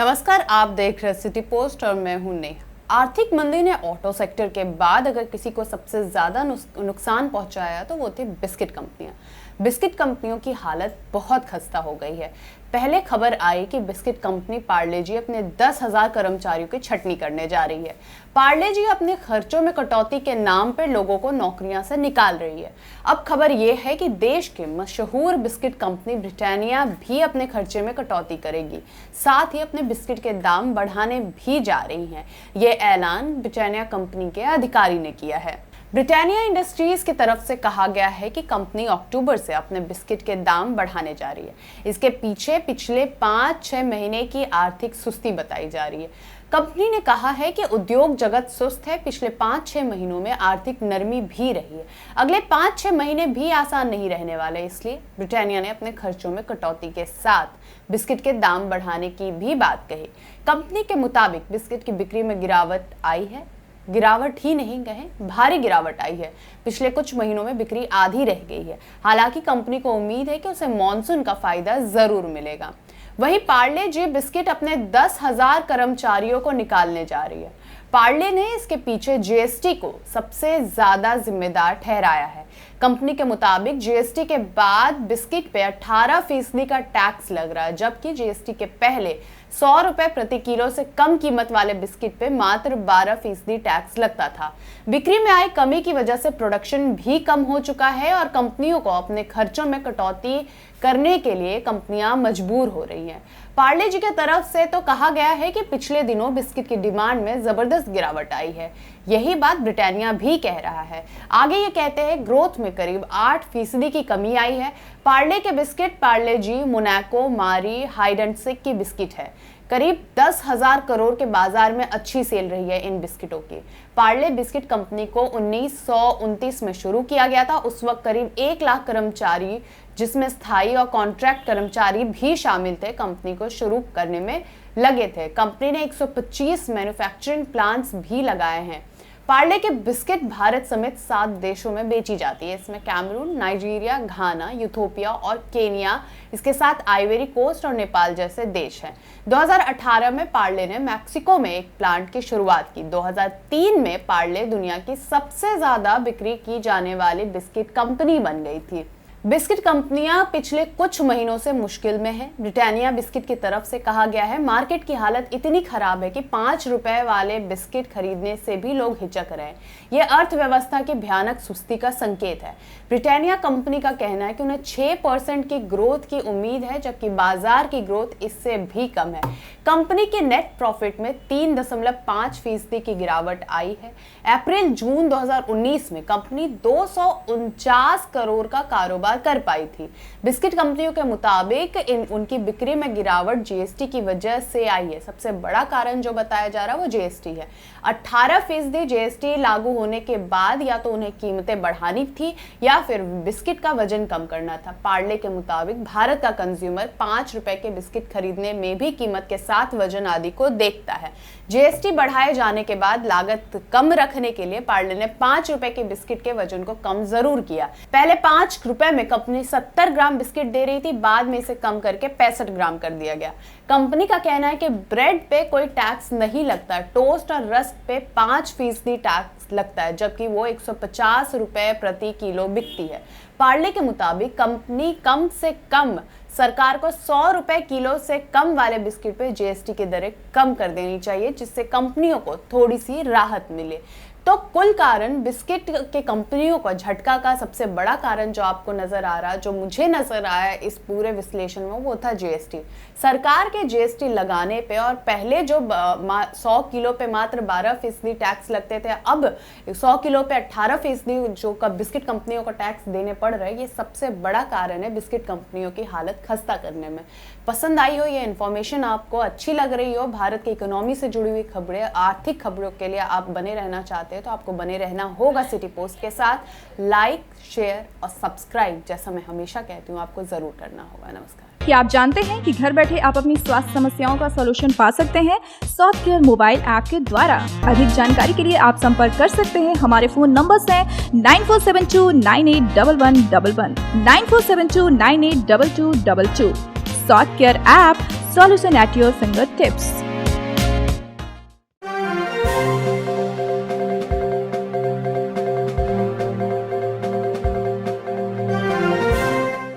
नमस्कार, आप देख रहे सिटी पोस्ट और मैं हूं नेहा। आर्थिक मंदी ने ऑटो सेक्टर के बाद अगर किसी को सबसे ज्यादा नुकसान पहुंचाया तो वो थी बिस्किट कंपनियां। बिस्किट कंपनियों की हालत बहुत खस्ता हो गई है। पहले खबर आई कि बिस्किट कंपनी पार्ले जी अपने 10,000 कर्मचारियों की छटनी करने जा रही है। पार्ले जी अपने खर्चों में कटौती के नाम पर लोगों को नौकरियां से निकाल रही है। अब खबर यह है कि देश की मशहूर बिस्किट कंपनी ब्रिटानिया भी अपने खर्चे में कटौती करेगी, साथ ही अपने बिस्किट के दाम बढ़ाने भी जा रही है। ये ऐलान ब्रिटानिया कंपनी के अधिकारी ने किया है। ब्रिटानिया इंडस्ट्रीज की तरफ से कहा गया है कि कंपनी अक्टूबर से अपने बिस्किट के दाम बढ़ाने जा रही है। इसके पीछे पिछले 5-6 महीने की आर्थिक सुस्ती बताई जा रही है। कंपनी ने कहा है कि उद्योग जगत सुस्त है। पिछले 5-6 महीनों में आर्थिक नरमी भी रही है। अगले 5-6 महीने भी आसान नहीं रहने वाले, इसलिए ब्रिटानिया ने अपने खर्चों में कटौती के साथ बिस्किट के दाम बढ़ाने की भी बात कही। कंपनी के मुताबिक बिस्किट की बिक्री में गिरावट आई है। गिरावट ही नहीं कहें, भारी गिरावट आई है। पिछले कुछ महीनों में बिक्री आधी रह गई है। हालांकि कंपनी को उम्मीद है कि उसे मॉनसून का फायदा जरूर मिलेगा। वहीं पार्ले जी बिस्किट अपने 10,000 कर्मचारियों को निकालने जा रही है। पार्ले ने इसके पीछे जीएसटी को सबसे ज्यादा जिम्मेदार ठहराया है। कंपनी के मुताबिक जीएसटी के बाद बिस्किट पे 18% का टैक्स लग रहा है, जबकि जीएसटी के पहले 100 रुपए प्रति किलो से कम कीमत वाले बिस्किट पे मात्र 12% टैक्स लगता था। बिक्री में आई कमी की वजह से प्रोडक्शन भी कम हो चुका है और कंपनियों को अपने खर्चों में कटौती करने के लिए कंपनियां मजबूर हो रही हैं। पार्ले जी की तरफ से तो कहा गया है कि पिछले दिनों बिस्किट की डिमांड में जबरदस्त गिरावट आई है। यही बात ब्रिटानिया भी कह रहा है। आगे ये कहते हैं ग्रोथ में करीब 8% की कमी आई है। पार्ले के बिस्किट पार्ले जी, मोनाको, मारी, हाइड एंड सिक की बिस्किट है। करीब 10,000 करोड़ के बाजार में अच्छी सेल रही है इन बिस्किटों की। पार्ले बिस्किट कंपनी को 1929 में शुरू किया गया था। उस वक्त करीब 1 लाख कर्मचारी, जिसमें स्थायी और कॉन्ट्रैक्ट कर्मचारी भी शामिल थे, कंपनी को शुरू करने में लगे थे। कंपनी ने 125 मैन्युफैक्चरिंग प्लांट्स भी लगाए हैं। पार्ले के बिस्किट भारत समेत 7 देशों में बेची जाती है। इसमें कैमरून, नाइजीरिया, घाना, यूथोपिया और केनिया, इसके साथ आइवरी कोस्ट और नेपाल जैसे देश हैं। 2018 में पार्ले ने मैक्सिको में एक प्लांट की शुरुआत की। 2003 में पार्ले दुनिया की सबसे ज्यादा बिक्री की जाने वाली बिस्किट कंपनी बन गई थी। बिस्किट कंपनियां पिछले कुछ महीनों से मुश्किल में है। ब्रिटानिया बिस्किट की तरफ से कहा गया है मार्केट की हालत इतनी खराब है कि 5 रुपए वाले बिस्किट खरीदने से भी लोग हिचक रहे हैं। यह अर्थव्यवस्था की भयानक सुस्ती का संकेत है। ब्रिटानिया कंपनी का कहना है कि उन्हें 6% की ग्रोथ की उम्मीद है, जबकि बाजार की ग्रोथ इससे भी कम है। कंपनी के नेट प्रॉफिट में 3.5% की गिरावट आई है। अप्रैल-जून 2019 में कंपनी 249 करोड़ का कारोबार कर पाई थी। बिस्किट कंपनियों के मुताबिक उनकी बिक्री में गिरावट जीएसटी की वजह से आई है। सबसे बड़ा कारण जो बताया जा रहा है वो जीएसटी है। 18% जीएसटी लागू होने के बाद या तो उन्हें कीमतें बढ़ानी थी या फिर बिस्किट का वजन कम करना था। पार्ले के मुताबिक भारत का कंज्यूमर 5 रुपए के बिस्किट खरीदने में भी कीमत के साथ वजन आदि को देखता है। जीएसटी बढ़ाए जाने के बाद लागत कम रखने के लिए पार्ले ने 5 रुपए के बिस्किट के वजन को कम जरूर किया। पहले 5 रुपए में कंपनी 70 ग्राम बिस्किट दे रही थी, बाद में इसे कम करके 65 ग्राम कर दिया गया। कंपनी का कहना है कि ब्रेड पे कोई टैक्स नहीं लगता। टोस्ट और रस्क पे 5% टैक्स लगता है, जबकि वो 150 रुपए प्रति किलो बिकती है। पार्ले के मुताबिक कंपनी कम से कम सरकार को 100 रुपए किलो से कम वाले बिस्किट पे जीएसटी की दरें कम कर देनी चाहिए, जिससे कंपनियों को थोड़ी सी राहत मिले। तो कुल कारण बिस्किट के कंपनियों को झटका का सबसे बड़ा कारण जो आपको नजर आ रहा है, जो मुझे नजर आया इस पूरे विश्लेषण में, वो था जीएसटी। सरकार के जीएसटी लगाने पे और पहले जो 100 किलो पे मात्र 12% टैक्स लगते थे, अब 100 किलो पे 18% जो बिस्किट कंपनियों को टैक्स देने पड़ रहे हैं, ये सबसे बड़ा कारण है बिस्किट कंपनियों की हालत खस्ता करने में। पसंद आई हो ये इन्फॉर्मेशन, आपको अच्छी लग रही हो, भारत की इकोनॉमी से जुड़ी हुई खबरें, आर्थिक खबरों के लिए आप बने रहना चाहते हैं, तो आपको बने रहना होगा सिटी पोस्ट के साथ। लाइक, शेयर और सब्सक्राइब, जैसा मैं हमेशा कहती हूँ, आपको जरूर करना होगा। नमस्कार। क्या आप जानते हैं कि घर बैठे आप अपनी स्वास्थ्य समस्याओं का सॉल्यूशन पा सकते हैं सॉफ्ट केयर मोबाइल ऐप के द्वारा। अधिक जानकारी के लिए आप संपर्क कर सकते हैं। हमारे फोन नंबर्स हैं 9472981111, 9472982222। Soft care app solution at your fingertips.